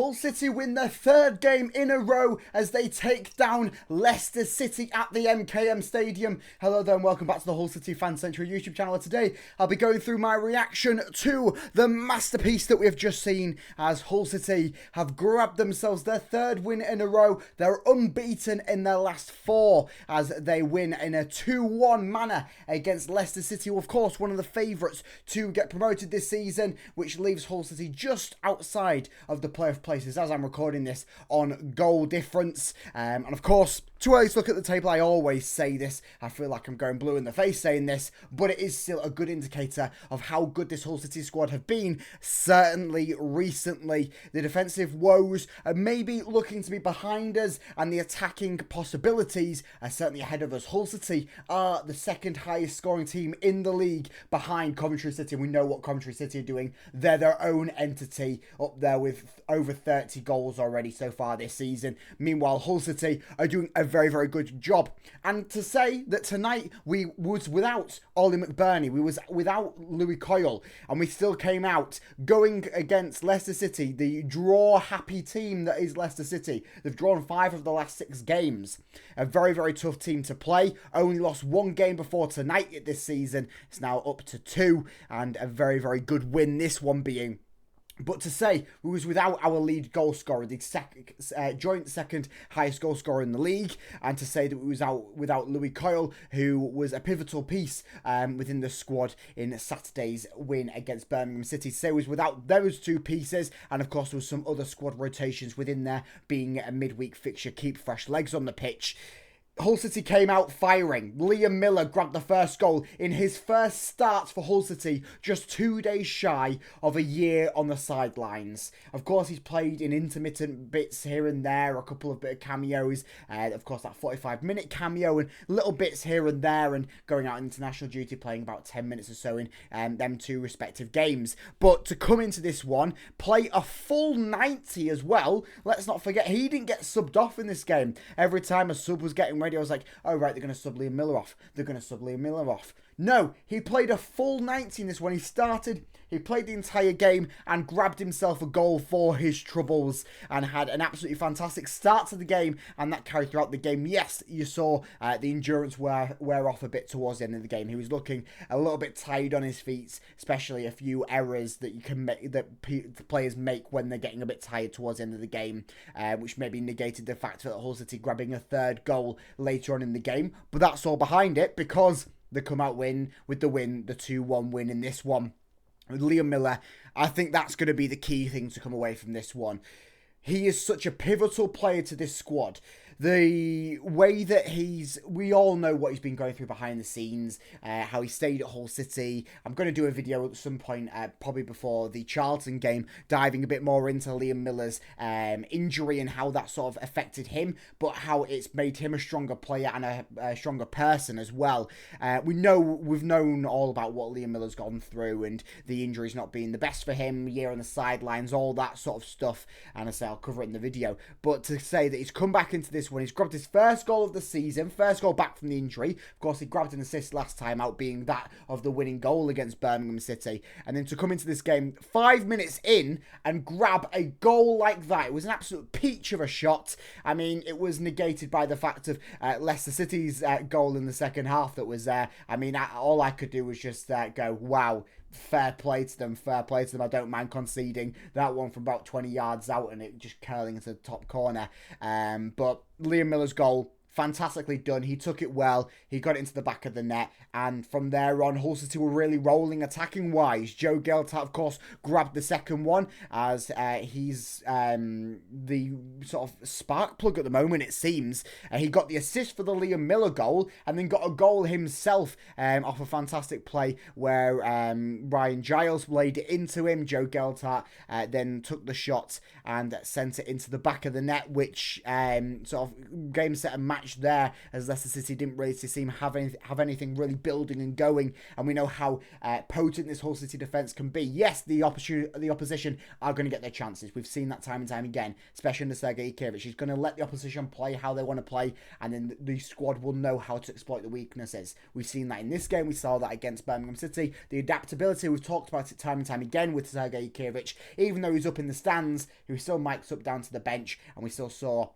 Hull City win their third game in a row as they take down Leicester City at the MKM Stadium. Hello there and welcome back to the HullCityFanCentral YouTube channel. Today I'll be going through my reaction to the masterpiece that we have just seen as Hull City have grabbed themselves their third win in a row. They're unbeaten in their last four as they win in a 2-1 manner against Leicester City, who of course one of the favourites to get promoted this season, which leaves Hull City just outside of the playoff places as I'm recording this on goal difference. And of course, too early to look at the table. I always say this. I feel like I'm going blue in the face saying this, but it is still a good indicator of how good this Hull City squad have been, certainly recently. The defensive woes are maybe looking to be behind us, and the attacking possibilities are certainly ahead of us. Hull City are the second highest scoring team in the league behind Coventry City, and we know what Coventry City are doing. They're their own entity up there with over 30 goals already so far this season. Meanwhile, Hull City are doing a very, very good job. And to say that tonight we was without Ollie McBurnie, we was without Louis Coyle, and we still came out going against Leicester City, the draw-happy team that is Leicester City. They've drawn 5 of the last 6 games. A very, very tough team to play. Only lost 1 game before tonight this season. It's now up to 2, and a very, very good win, this one being. But to say we was without our lead goal scorer, the joint second highest goal scorer in the league, and to say that we was out without Louis Coyle, who was a pivotal piece within the squad in Saturday's win against Birmingham City. To say we was without those 2 pieces, and of course there was some other squad rotations within there, being a midweek fixture, keep fresh legs on the pitch. Hull City came out firing. Liam Miller grabbed the first goal in his first start for Hull City, just 2 days shy of a year on the sidelines. Of course, he's played in intermittent bits here and there, a couple of bit of cameos. Of course, that 45-minute cameo and little bits here and there, and going out on international duty, playing about 10 minutes or so in them 2 respective games. But to come into this one, play a full 90 as well. Let's not forget, he didn't get subbed off in this game. Every time a sub was getting ready, I was like, oh right, they're going to sub Liam Miller off. They're going to sub Liam Miller off. No, he played a full 90 in this one. He started, he played the entire game and grabbed himself a goal for his troubles and had an absolutely fantastic start to the game, and that carried throughout the game. Yes, you saw the endurance wear off a bit towards the end of the game. He was looking a little bit tired on his feet, especially a few errors that you can make, that players make when they're getting a bit tired towards the end of the game, which maybe negated the fact that Hull City grabbing a third goal later on in the game. But that's all behind it, because they come out with the 2-1 win in this one. With Liam Miller, I think that's going to be the key thing to come away from this one. He is such a pivotal player to this squad. The way that we all know what he's been going through behind the scenes, how he stayed at Hull City. I'm going to do a video at some point, probably before the Charlton game, diving a bit more into Liam Miller's injury and how that sort of affected him, but how it's made him a stronger player and a stronger person as well. We've known all about what Liam Miller's gone through, and the injuries not being the best for him, year on the sidelines, all that sort of stuff, and I say I'll cover it in the video. But to say that he's come back into this when he's grabbed his first goal of the season, first goal back from the injury. Of course, he grabbed an assist last time out, being that of the winning goal against Birmingham City. And then to come into this game 5 minutes in and grab a goal like that, it was an absolute peach of a shot. I mean, it was negated by the fact of Leicester City's goal in the second half that was there. I mean, all I could do was just go, wow. Fair play to them, fair play to them. I don't mind conceding that one from about 20 yards out and it just curling into the top corner. But Liam Miller's goal, fantastically done. He took it well. He got it into the back of the net. And from there on, Hull City were really rolling attacking-wise. Joe Geltart, of course, grabbed the second one as he's the sort of spark plug at the moment, it seems. He got the assist for the Liam Miller goal and then got a goal himself off a fantastic play where Ryan Giles laid it into him. Joe Geltart then took the shot and sent it into the back of the net, which sort of game, set and match match there, as Leicester City didn't really seem have anything really building and going, and we know how potent this Hull City defence can be. Yes, the opposition are going to get their chances. We've seen that time and time again, especially under Sergei Ikievich. He's going to let the opposition play how they want to play, and then the squad will know how to exploit the weaknesses. We've seen that in this game. We saw that against Birmingham City. The adaptability, we've talked about it time and time again with Sergei Ikievich. Even though he's up in the stands, he still mics up down to the bench, and we still saw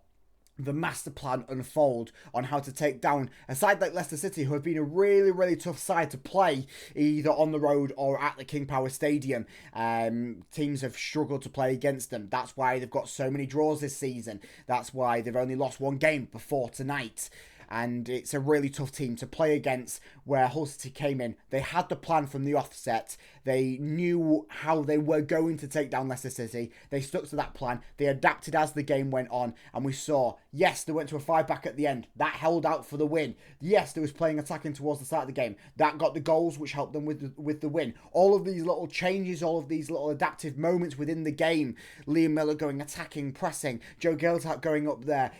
the master plan unfold on how to take down a side like Leicester City, who have been a really, really tough side to play, either on the road or at the King Power Stadium. Teams have struggled to play against them. That's why they've got so many draws this season. That's why they've only lost one game before tonight. And it's a really tough team to play against, where Hull City came in. They had the plan from the offset. They knew how they were going to take down Leicester City. They stuck to that plan. They adapted as the game went on. And we saw, yes, they went to a 5-back at the end. That held out for the win. Yes, they was playing attacking towards the start of the game. That got the goals, which helped them with the win. All of these little changes, all of these little adaptive moments within the game. Liam Miller going attacking, pressing. Joe Giltart going up there,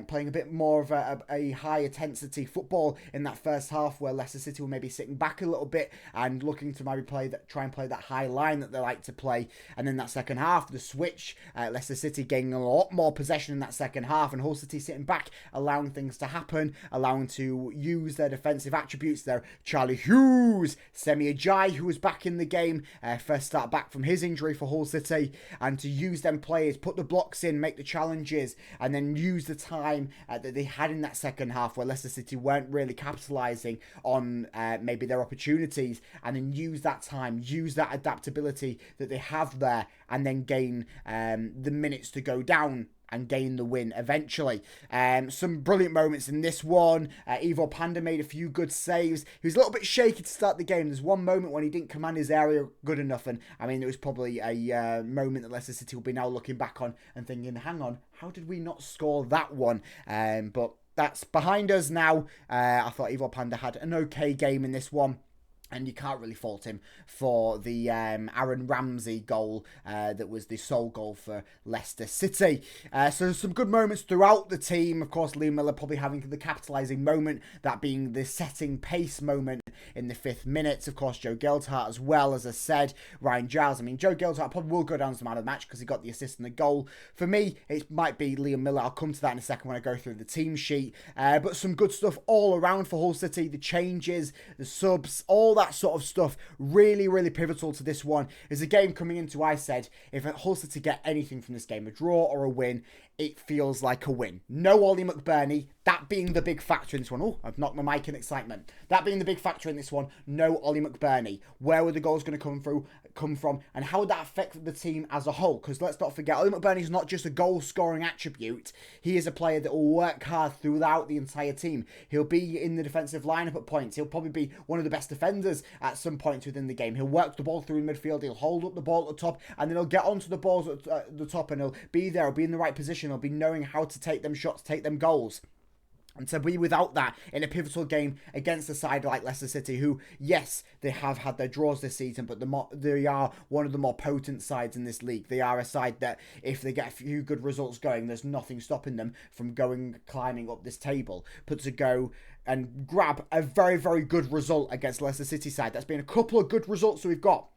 playing a bit more of a high intensity football in that first half, where Leicester City were maybe sitting back a little bit and looking to maybe try and play that high line that they like to play. And then that second half, the switch, Leicester City gaining a lot more possession in that second half, and Hull City sitting back, allowing things to happen, allowing to use their defensive attributes there. Charlie Hughes, Semi Ajayi, who was back in the game, first start back from his injury for Hull City, and to use them players, put the blocks in, make the challenges, and then use the time that they had in that second half, where Leicester City weren't really capitalising on maybe their opportunities, and then use that time, use that adaptability that they have there, and then gain the minutes to go down and gain the win eventually. Some brilliant moments in this one. Ivo Panda made a few good saves. He was a little bit shaky to start the game. There's one moment when he didn't command his area good enough, and I mean, it was probably a moment that Leicester City will be now looking back on and thinking, hang on, how did we not score that one? But that's behind us now. I thought Ivo Panda had an okay game in this one, and you can't really fault him for the Aaron Ramsey goal that was the sole goal for Leicester City. So some good moments throughout the team. Of course, Liam Miller probably having the capitalising moment, that being the setting pace moment in the 5th minute. Of course, Joe Giltart as well, as I said. Ryan Giles. I mean, Joe Giltart probably will go down as the man of the match because he got the assist and the goal. For me, it might be Liam Miller. I'll come to that in a second when I go through the team sheet. But some good stuff all around for Hull City. The changes, the subs, all that sort of stuff. Really, really pivotal to this one. As a game coming into, I said, if Hull City get anything from this game, a draw or a win, it feels like a win. No Ollie McBurnie, that being the big factor in this one. Oh, I've knocked my mic in excitement. That being the big factor in this one, no Ollie McBurnie. Where were the goals going to come from, and how would that affect the team as a whole? Because let's not forget, Ollie McBurnie is not just a goal-scoring attribute. He is a player that will work hard throughout the entire team. He'll be in the defensive lineup at points. He'll probably be one of the best defenders at some points within the game. He'll work the ball through in midfield. He'll hold up the ball at the top, and then he'll get onto the balls at the top, and he'll be there. He'll be in the right position. He'll be knowing how to take them shots, take them goals. And to be without that in a pivotal game against a side like Leicester City, who, yes, they have had their draws this season, but they are one of the more potent sides in this league. They are a side that, if they get a few good results going, there's nothing stopping them from climbing up this table. But to go and grab a very, very good result against Leicester City side, that's been a couple of good results that we've got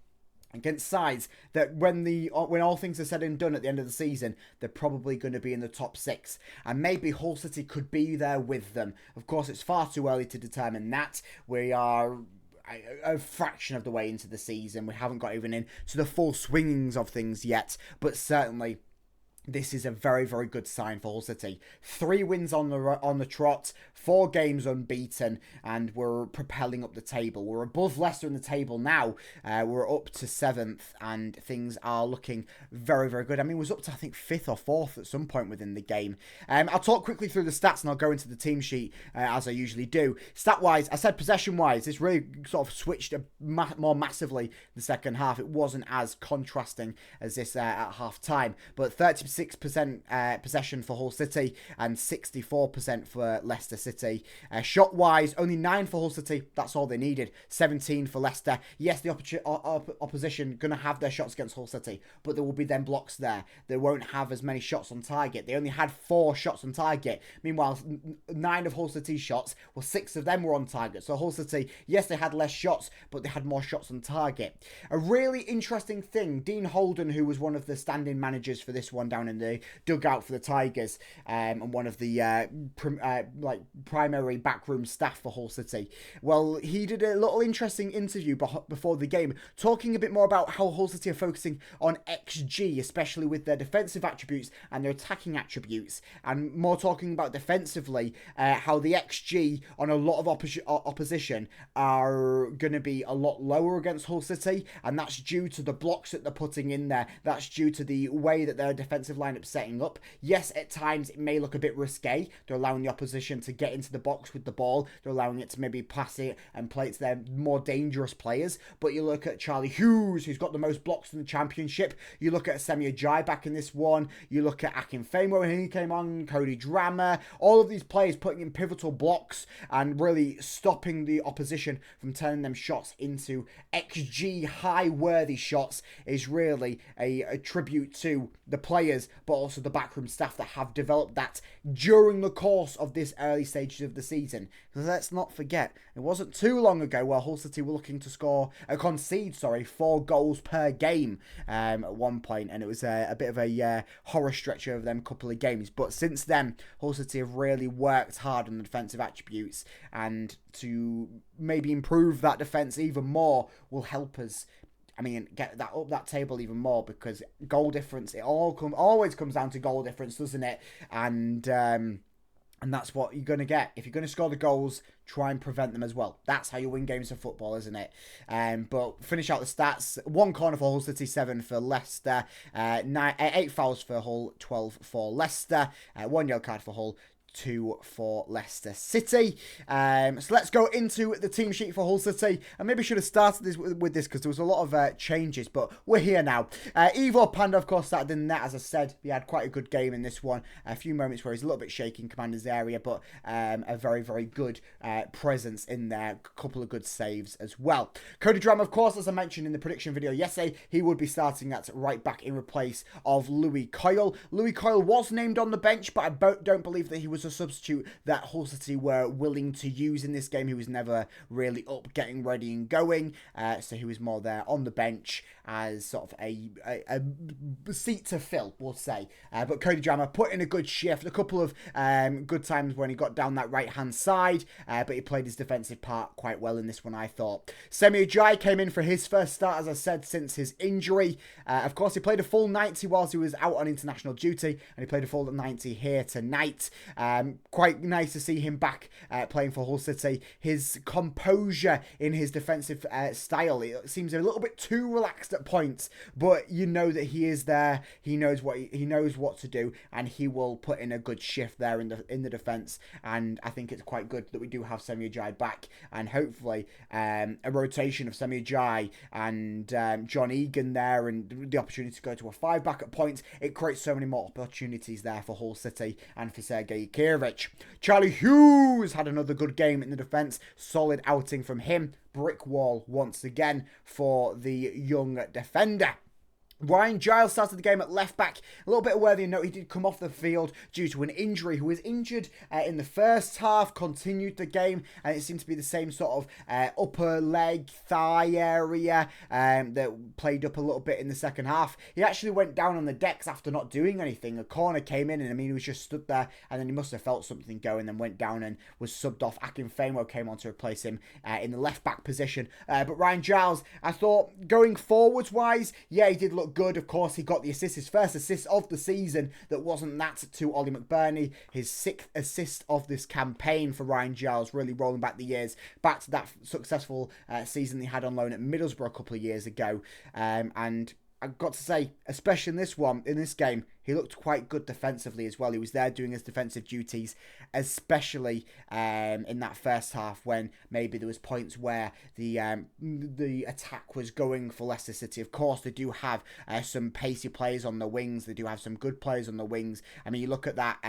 against sides that when all things are said and done at the end of the season, they're probably going to be in the top 6, and maybe Hull City could be there with them. Of course, it's far too early to determine that. We are a fraction of the way into the season. We haven't got even into the full swingings of things yet, but certainly this is a very, very good sign for Hull City. 3 wins on the trot, 4 games unbeaten, and we're propelling up the table. We're above Leicester in the table now. We're up to 7th, and things are looking very, very good. I mean, it was up to, I think, 5th or 4th at some point within the game. I'll talk quickly through the stats, and I'll go into the team sheet as I usually do. Stat-wise, I said possession-wise, this really sort of switched more massively the second half. It wasn't as contrasting as this at half-time, but 30% 56% possession for Hull City and 64% for Leicester City. Shot-wise, only 9 for Hull City. That's all they needed. 17 for Leicester. Yes, the opposition going to have their shots against Hull City, but there will be then blocks there. They won't have as many shots on target. They only had 4 shots on target. Meanwhile, 9 of Hull City's shots, well, 6 of them were on target. So Hull City, yes, they had less shots, but they had more shots on target. A really interesting thing, Dean Holden, who was one of the stand-in managers for this one down in the dugout for the Tigers, and one of the primary backroom staff for Hull City. Well, he did a little interesting interview before the game, talking a bit more about how Hull City are focusing on XG, especially with their defensive attributes and their attacking attributes, and more talking about defensively, how the XG on a lot of opposition are going to be a lot lower against Hull City, and that's due to the blocks that they're putting in there. That's due to the way that their defensive lineup's setting up. Yes, at times it may look a bit risque. They're allowing the opposition to get into the box with the ball. They're allowing it to maybe pass it and play it to their more dangerous players. But you look at Charlie Hughes, who's got the most blocks in the championship. You look at Semi Ajayi back in this one. You look at Akinfenwa when he came on, Cody Drammer. All of these players putting in pivotal blocks and really stopping the opposition from turning them shots into XG high-worthy shots is really a tribute to the players, but also the backroom staff that have developed that during the course of this early stages of the season. Because let's not forget, it wasn't too long ago where Hull City were looking to concede 4 goals per game at one point, and it was a bit of a horror stretch over them couple of games. But since then, Hull City have really worked hard on the defensive attributes, and to maybe improve that defense even more will help us, get that up that table even more, because goal difference, it always comes down to goal difference, doesn't it? And that's what you're going to get. If you're going to score the goals, try and prevent them as well. That's how you win games of football, isn't it? But finish out the stats. 1 corner for Hull City, 7 for Leicester. 8 fouls for Hull, 12 for Leicester. 1 yellow card for Hull, 2 for Leicester City. So let's go into the team sheet for Hull City. I maybe should have started this with this because there was a lot of changes, but we're here now. Ivor Panda, of course, started in net. As I said, he had quite a good game in this one. A few moments where he's a little bit shaky in commander's area, but a very, very good presence in there. A couple of good saves as well. Cody Drammer, of course, as I mentioned in the prediction video yesterday, he would be starting at right back in replace of Louis Coyle. Louis Coyle was named on the bench, but I don't believe that he was a substitute that Hull City were willing to use in this game. He was never really up, getting ready and going, so he was more there on the bench as sort of a seat to fill, we'll say. But Cody Drammer put in a good shift, a couple of good times when he got down that right hand side, but he played his defensive part quite well in this one, I thought. Semi Ajayi came in for his first start, as I said, since his injury. Of course, he played a full 90 whilst he was out on international duty, and he played a full 90 here tonight. Quite nice to see him back playing for Hull City. His composure in his defensive style, it seems a little bit too relaxed at points, but you know that he is there. He knows what to do, and he will put in a good shift there in the defense. And I think it's quite good that we do have Semi Ajayi back, and hopefully a rotation of Semi Ajayi and John Egan there, and the opportunity to go to a 5-back at points. It creates so many more opportunities there for Hull City and for Sergei Kirich. Charlie Hughes had another good game in the defence. Solid outing from him. Brick wall once again for the young defender. Ryan Giles started the game at left back. A little bit of worthy note, he did come off the field due to an injury. He was injured in the first half, continued the game, and it seemed to be the same sort of upper leg, thigh area that played up a little bit in the second half. He actually went down on the decks after not doing anything. A corner came in, and he was just stood there, and then he must have felt something going, then went down and was subbed off. Akinfenwa came on to replace him in the left back position. But Ryan Giles, I thought, going forwards wise, yeah, he did look good. Of course, he got the assist, his first assist of the season. That wasn't that to Ollie McBurnie, his 6th assist of this campaign for Ryan Giles, really rolling back the years, back to that successful season he had on loan at Middlesbrough a couple of years ago. And I've got to say, especially in this game, he looked quite good defensively as well. He was there doing his defensive duties, especially in that first half when maybe there was points where the attack was going for Leicester City. Of course, they do have some pacey players on the wings. They do have some good players on the wings. I mean, you look at that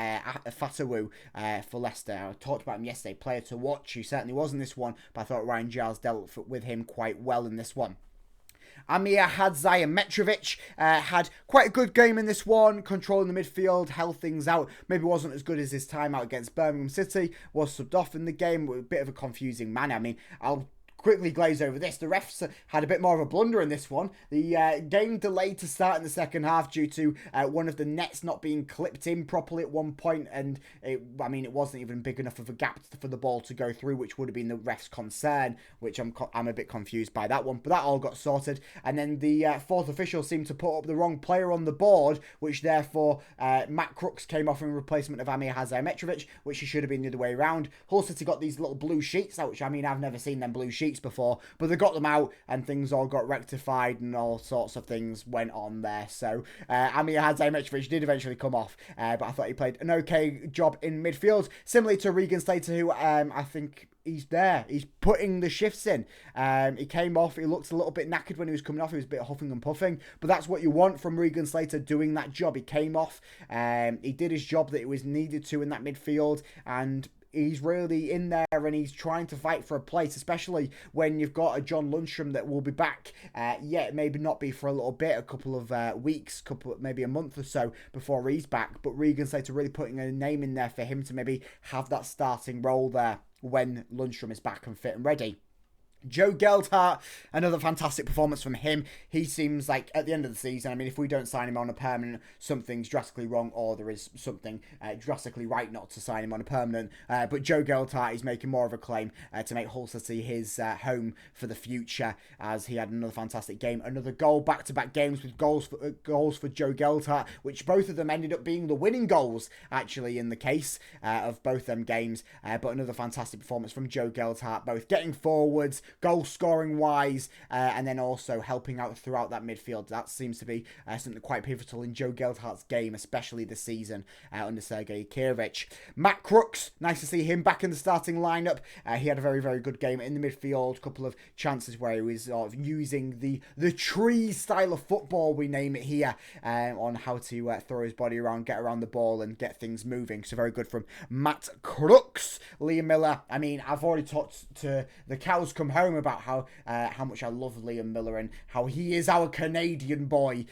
Fatawu for Leicester. I talked about him yesterday. Player to watch. He certainly was in this one, but I thought Ryan Giles dealt with him quite well in this one. Amir Hadzaja-Mitrovic had quite a good game in this one, controlling the midfield, held things out. Maybe wasn't as good as his time out against Birmingham City, was subbed off in the game with a bit of a confusing manner. I mean, I'll quickly glaze over this. The refs had a bit more of a blunder in this one. The game delayed to start in the second half due to one of the nets not being clipped in properly at one point, and it wasn't even big enough of a gap for the ball to go through, which would have been the ref's concern, which I'm a bit confused by that one. But that all got sorted, and then the fourth official seemed to put up the wrong player on the board, which therefore Matt Crooks came off in replacement of Amir Hadzaja-Mitrovic, which he should have been the other way around. Hull City got these little blue sheets out, which I've never seen them blue sheets before, but they got them out and things all got rectified and all sorts of things went on there. So Amir Hadzaja-Mitrovic did eventually come off, but I thought he played an okay job in midfield, similarly to Regan Slater, who I think he's there. He's putting the shifts in. He came off. He looked a little bit knackered when he was coming off. He was a bit huffing and puffing, but that's what you want from Regan Slater, doing that job. He came off. He did his job that it was needed to in that midfield, and he's really in there and he's trying to fight for a place, especially when you've got a John Lundstram that will be back. Maybe not be for a little bit, a couple of weeks, maybe a month or so before he's back. But Regan Slater really putting a name in there for him to maybe have that starting role there when Lundstram is back and fit and ready. Joe Gelhardt, another fantastic performance from him. He seems like at the end of the season, I mean, if we don't sign him on a permanent, something's drastically wrong, or there is something drastically right not to sign him on a permanent. But Joe Gelhardt is making more of a claim to make Hull City his home for the future, as he had another fantastic game, another goal, back-to-back games with goals for Joe Gelhardt, which both of them ended up being the winning goals, actually, in the case of both them games. But another fantastic performance from Joe Gelhardt, both getting forwards, goal scoring wise, and then also helping out throughout that midfield. That seems to be something quite pivotal in Joe Gelhardt's game, especially this season under Sergei Kirich. Matt Crooks, nice to see him back in the starting lineup. He had a very, very good game in the midfield, a couple of chances where he was sort of using the tree style of football, we name it here, on how to throw his body around, get around the ball and get things moving. So very good from Matt Crooks. Liam Miller, I mean, I've already talked to the cows come home about how much I love Liam Miller and how he is our Canadian boy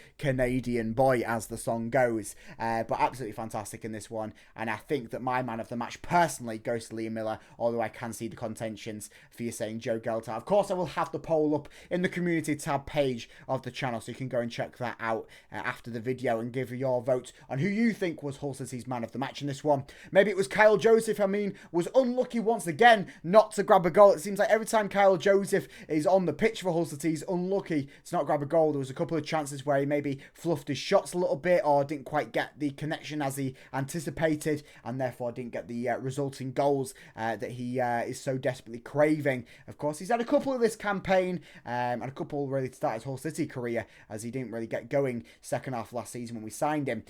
as the song goes, but absolutely fantastic in this one, and I think that my man of the match personally goes to Liam Miller, although I can see the contentions for you saying Joe Gelhardt. Of course, I will have the poll up in the community tab page of the channel, so you can go and check that out after the video and give your vote on who you think was Hull City's man of the match in this one. Maybe it was Kyle Joseph. I mean, was unlucky once again not to grab a goal. It seems like every time Kyle Joseph is on the pitch for Hull City, he's unlucky to not grab a goal. There was a couple of chances where he maybe fluffed his shots a little bit or didn't quite get the connection as he anticipated, and therefore didn't get the resulting goals that he is so desperately craving. Of course, he's had a couple of this campaign and a couple really to start his Hull City career, as he didn't really get going second half last season when we signed him.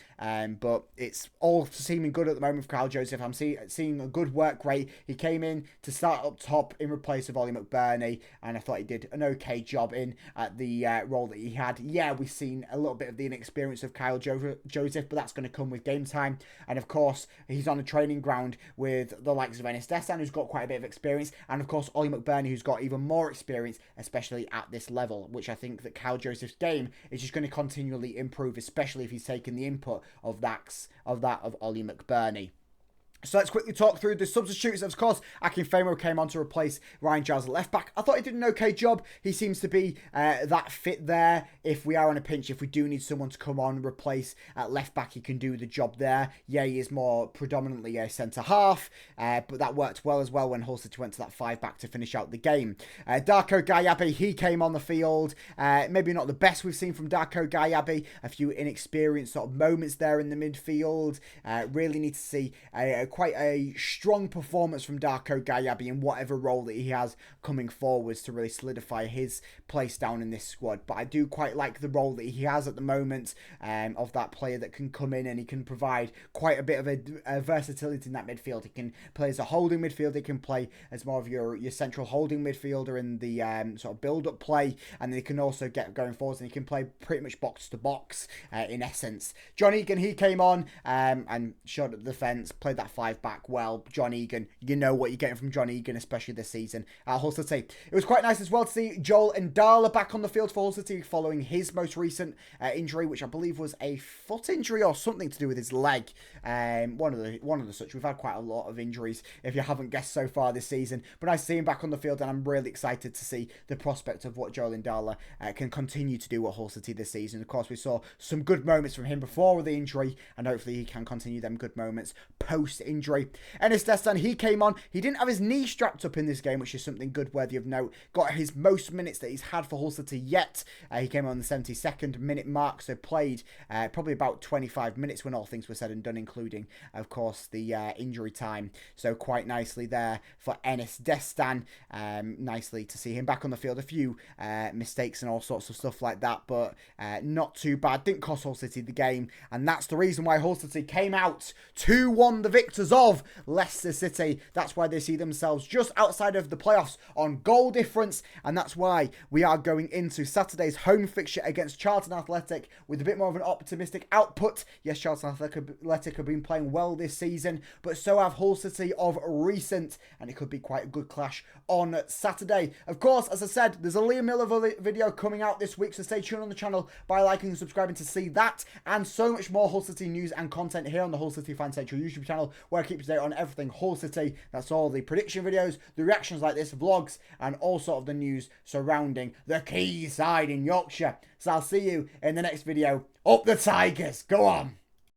But it's all seeming good at the moment for Kyle Joseph. I'm seeing a good work rate. He came in to start up top in replace of Ollie McBurnie, and I thought he did an okay job in at the role that he had. Yeah, we've seen a little bit of the inexperience of Kyle Joseph, but that's going to come with game time. And of course, he's on a training ground with the likes of Enes Dessan, who's got quite a bit of experience, and of course Ollie McBurnie, who's got even more experience, especially at this level, which I think that Kyle Joseph's game is just going to continually improve, especially if he's taken the input of that of Ollie McBurnie. So let's quickly talk through the substitutes. Of course, Akinfenwa came on to replace Ryan Giles at left back. I thought he did an okay job. He seems to be that fit there. If we are on a pinch, if we do need someone to come on and replace at left back, he can do the job there. Yeah, he is more predominantly a centre half, but that worked well as well when Hull City went to that 5-back to finish out the game. Darko Gyabi, he came on the field. Maybe not the best we've seen from Darko Gyabi. A few inexperienced sort of moments there in the midfield. Really need to see a quite a strong performance from Darko Gayabi in whatever role that he has coming forwards to really solidify his place down in this squad. But I do quite like the role that he has at the moment, of that player that can come in and he can provide quite a bit of a versatility in that midfield. He can play as a holding midfielder, he can play as more of your central holding midfielder in the sort of build-up play, and then he can also get going forwards and he can play pretty much box to box in essence. John Egan, he came on and showed up the defence, played that 5-back well. John Egan, you know what you're getting from John Egan, especially this season at Hull City. It was quite nice as well to see Joel Ndala back on the field for Hull City following his most recent injury, which I believe was a foot injury or something to do with his leg. One of the such. We've had quite a lot of injuries, if you haven't guessed so far this season. But nice to see him back on the field, and I'm really excited to see the prospect of what Joel Ndala can continue to do at Hull City this season. Of course, we saw some good moments from him before the injury, and hopefully he can continue them good moments post-injury. Enes Destan, he came on. He didn't have his knee strapped up in this game, which is something good worthy of note. Got his most minutes that he's had for Hull City yet. He came on the 72nd minute mark, so played probably about 25 minutes when all things were said and done, including, of course, the injury time. So quite nicely there for Enes Destan. Nicely to see him back on the field. A few mistakes and all sorts of stuff like that, but not too bad. Didn't cost Hull City the game, and that's the reason why Hull City came out 2-1 the victors of Leicester City. That's why they see themselves just outside of the playoffs on goal difference, and that's why we are going into Saturday's home fixture against Charlton Athletic with a bit more of an optimistic output. Yes, Charlton Athletic have been playing well this season, but so have Hull City of recent, and it could be quite a good clash on Saturday. Of course, as I said, there's a Liam Miller video coming out this week, so stay tuned on the channel by liking and subscribing to see that, and so much more Hull City news and content here on the HullCityFanCentral YouTube channel, where I keep you up to date on everything Hull City. That's all the prediction videos, the reactions like this, vlogs, and all sort of the news surrounding the Quayside in Yorkshire. So I'll see you in the next video. Up the Tigers! Go on!